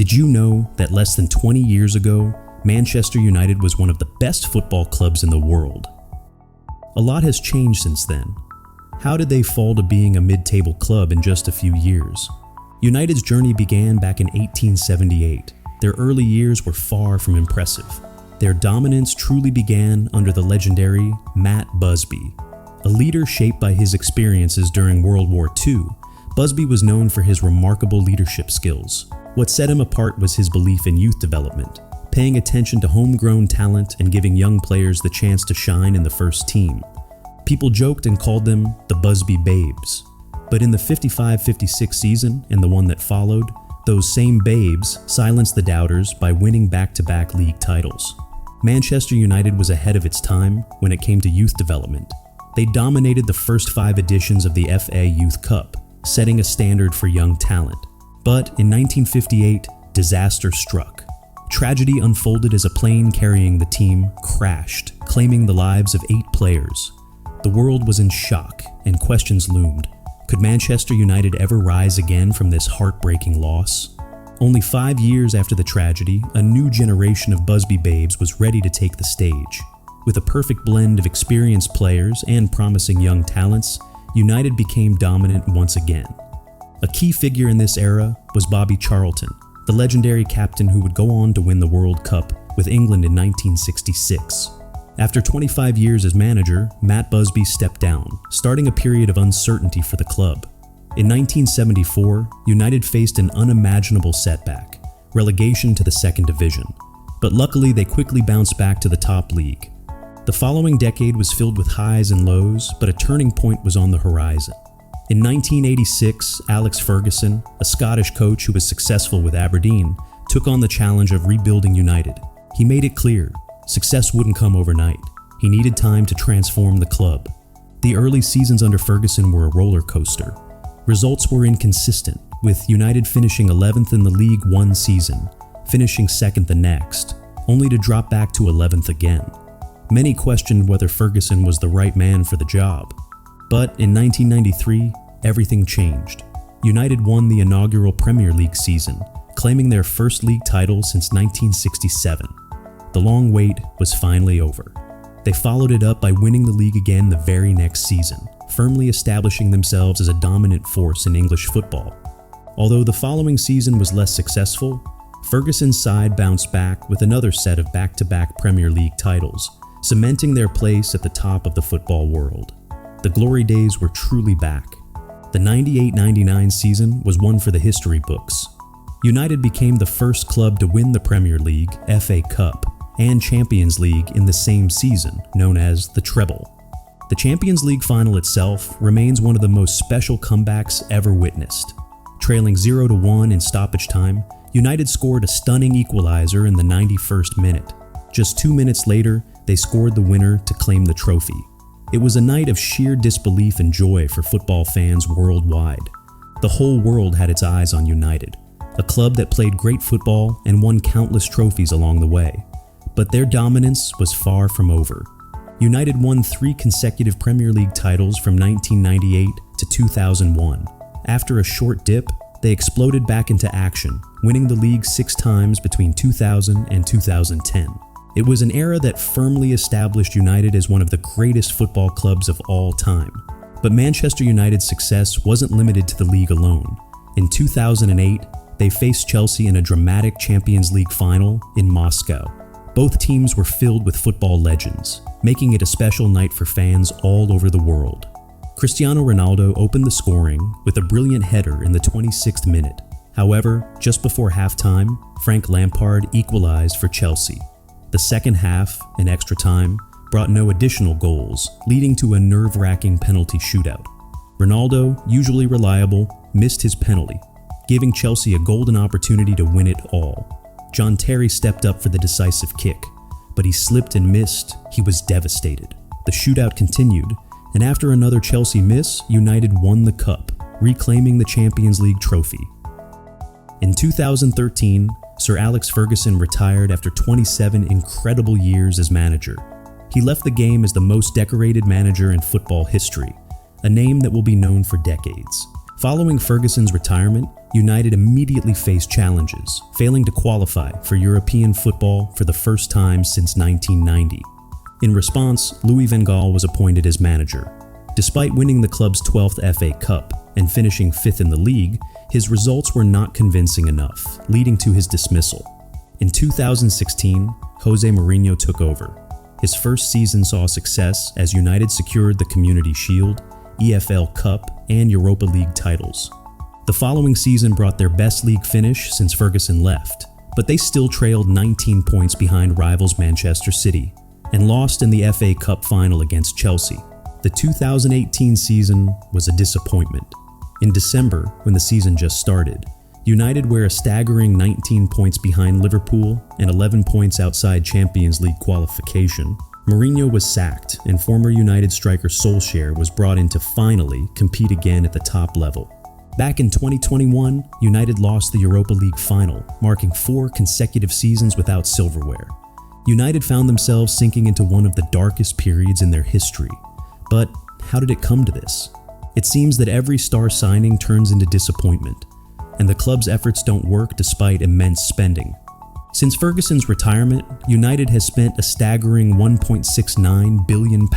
Did you know that less than 20 years ago, Manchester United was one of the best football clubs in the world? A lot has changed since then. How did they fall to being a mid-table club in just a few years? United's journey began back in 1878. Their early years were far from impressive. Their dominance truly began under the legendary Matt Busby. A leader shaped by his experiences during World War II, Busby was known for his remarkable leadership skills. What set him apart was his belief in youth development, paying attention to homegrown talent and giving young players the chance to shine in the first team. People joked and called them the Busby Babes. But in the 55-56 season and the one that followed, those same babes silenced the doubters by winning back-to-back league titles. Manchester United was ahead of its time when it came to youth development. They dominated the first 5 editions of the FA Youth Cup, setting a standard for young talent. But in 1958, disaster struck. Tragedy unfolded as a plane carrying the team crashed, claiming the lives of 8 players. The world was in shock, and questions loomed. Could Manchester United ever rise again from this heartbreaking loss? Only 5 years after the tragedy, a new generation of Busby Babes was ready to take the stage. With a perfect blend of experienced players and promising young talents, United became dominant once again. A key figure in this era was Bobby Charlton, the legendary captain who would go on to win the World Cup with England in 1966. After 25 years as manager, Matt Busby stepped down, starting a period of uncertainty for the club. In 1974, United faced an unimaginable setback, relegation to the second division. But luckily, they quickly bounced back to the top league. The following decade was filled with highs and lows, but a turning point was on the horizon. In 1986, Alex Ferguson, a Scottish coach who was successful with Aberdeen, took on the challenge of rebuilding United. He made it clear, success wouldn't come overnight. He needed time to transform the club. The early seasons under Ferguson were a roller coaster. Results were inconsistent, with United finishing 11th in the league one season, finishing 2nd the next, only to drop back to 11th again. Many questioned whether Ferguson was the right man for the job. But in 1993, everything changed. United won the inaugural Premier League season, claiming their first league title since 1967. The long wait was finally over. They followed it up by winning the league again the very next season, firmly establishing themselves as a dominant force in English football. Although the following season was less successful, Ferguson's side bounced back with another set of back-to-back Premier League titles, cementing their place at the top of the football world. The glory days were truly back. The 98-99 season was one for the history books. United became the first club to win the Premier League, FA Cup, and Champions League in the same season, known as the Treble. The Champions League final itself remains one of the most special comebacks ever witnessed. Trailing 0-1 in stoppage time, United scored a stunning equalizer in the 91st minute. Just 2 minutes later, they scored the winner to claim the trophy. It was a night of sheer disbelief and joy for football fans worldwide. The whole world had its eyes on United, a club that played great football and won countless trophies along the way. But their dominance was far from over. United won 3 consecutive Premier League titles from 1998 to 2001. After a short dip, they exploded back into action, winning the league 6 times between 2000 and 2010. It was an era that firmly established United as one of the greatest football clubs of all time. But Manchester United's success wasn't limited to the league alone. In 2008, they faced Chelsea in a dramatic Champions League final in Moscow. Both teams were filled with football legends, making it a special night for fans all over the world. Cristiano Ronaldo opened the scoring with a brilliant header in the 26th minute. However, just before halftime, Frank Lampard equalized for Chelsea. The second half, in extra time, brought no additional goals, leading to a nerve-wracking penalty shootout. Ronaldo, usually reliable, missed his penalty, giving Chelsea a golden opportunity to win it all. John Terry stepped up for the decisive kick, but he slipped and missed. He was devastated. The shootout continued, and after another Chelsea miss, United won the cup, reclaiming the Champions League trophy. In 2013, Sir Alex Ferguson retired after 27 incredible years as manager. He left the game as the most decorated manager in football history, a name that will be known for decades. Following Ferguson's retirement, United immediately faced challenges, failing to qualify for European football for the first time since 1990. In response, Louis van Gaal was appointed as manager. Despite winning the club's 12th FA Cup and finishing 5th in the league, his results were not convincing enough, leading to his dismissal. In 2016, Jose Mourinho took over. His first season saw success as United secured the Community Shield, EFL Cup, and Europa League titles. The following season brought their best league finish since Ferguson left, but they still trailed 19 points behind rivals Manchester City and lost in the FA Cup final against Chelsea. The 2018 season was a disappointment. In December, when the season just started, United were a staggering 19 points behind Liverpool and 11 points outside Champions League qualification. Mourinho was sacked and former United striker Solskjaer was brought in to finally compete again at the top level. Back in 2021, United lost the Europa League final, marking 4 consecutive seasons without silverware. United found themselves sinking into one of the darkest periods in their history. But how did it come to this? It seems that every star signing turns into disappointment, and the club's efforts don't work despite immense spending. Since Ferguson's retirement, United has spent a staggering £1.69 billion.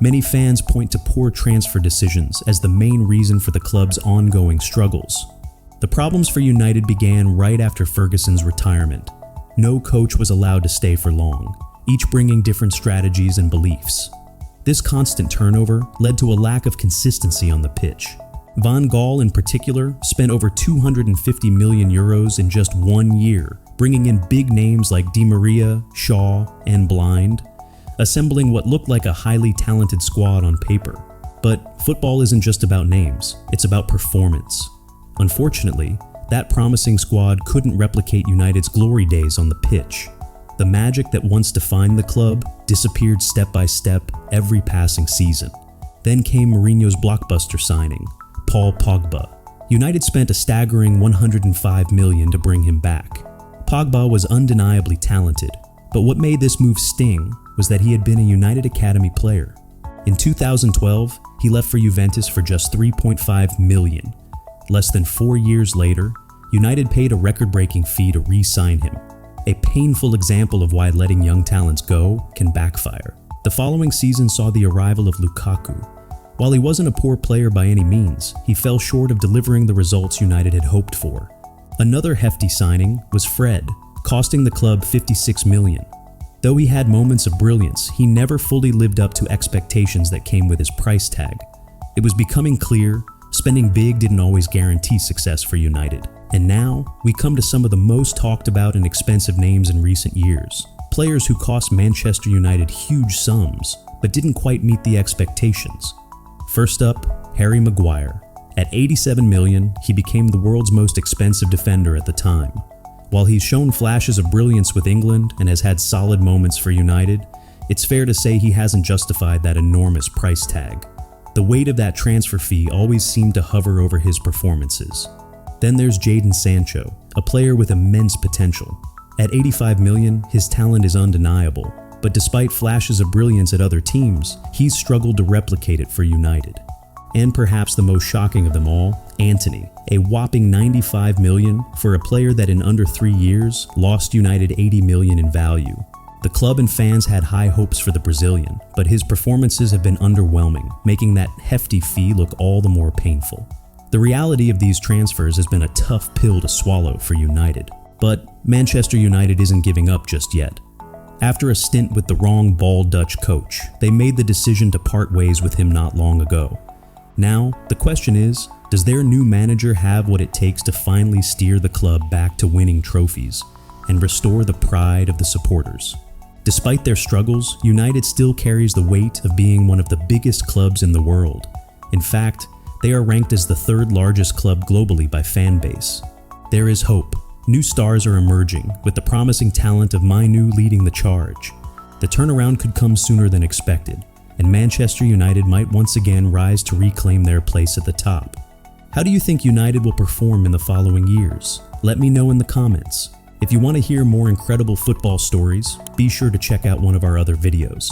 Many fans point to poor transfer decisions as the main reason for the club's ongoing struggles. The problems for United began right after Ferguson's retirement. No coach was allowed to stay for long, each bringing different strategies and beliefs. This constant turnover led to a lack of consistency on the pitch. Van Gaal in particular spent over €250 million in just 1 year, bringing in big names like Di Maria, Shaw, and Blind, assembling what looked like a highly talented squad on paper. But football isn't just about names, it's about performance. Unfortunately, that promising squad couldn't replicate United's glory days on the pitch. The magic that once defined the club disappeared step by step every passing season. Then came Mourinho's blockbuster signing, Paul Pogba. United spent a staggering $105 million to bring him back. Pogba was undeniably talented, but what made this move sting was that he had been a United Academy player. In 2012, he left for Juventus for just $3.5 million. Less than 4 years later, United paid a record-breaking fee to re-sign him. A painful example of why letting young talents go can backfire. The following season saw the arrival of Lukaku. While he wasn't a poor player by any means, he fell short of delivering the results United had hoped for. Another hefty signing was Fred, costing the club $56 million. Though he had moments of brilliance, he never fully lived up to expectations that came with his price tag. It was becoming clear, spending big didn't always guarantee success for United. And now, we come to some of the most talked about and expensive names in recent years. Players who cost Manchester United huge sums, but didn't quite meet the expectations. First up, Harry Maguire. At $87 million, he became the world's most expensive defender at the time. While he's shown flashes of brilliance with England and has had solid moments for United, it's fair to say he hasn't justified that enormous price tag. The weight of that transfer fee always seemed to hover over his performances. Then there's Jadon Sancho, a player with immense potential. At $85 million, his talent is undeniable, but despite flashes of brilliance at other teams, he's struggled to replicate it for United. And perhaps the most shocking of them all, Antony, a whopping $95 million for a player that in under 3 years lost United $80 million in value. The club and fans had high hopes for the Brazilian, but his performances have been underwhelming, making that hefty fee look all the more painful. The reality of these transfers has been a tough pill to swallow for United, but Manchester United isn't giving up just yet. After a stint with the wrong bald Dutch coach, they made the decision to part ways with him not long ago. Now, the question is, does their new manager have what it takes to finally steer the club back to winning trophies and restore the pride of the supporters? Despite their struggles, United still carries the weight of being one of the biggest clubs in the world. In fact, they are ranked as the 3rd largest club globally by fan base. There is hope. New stars are emerging, with the promising talent of Mainu leading the charge. The turnaround could come sooner than expected, and Manchester United might once again rise to reclaim their place at the top. How do you think United will perform in the following years? Let me know in the comments. If you want to hear more incredible football stories, be sure to check out one of our other videos.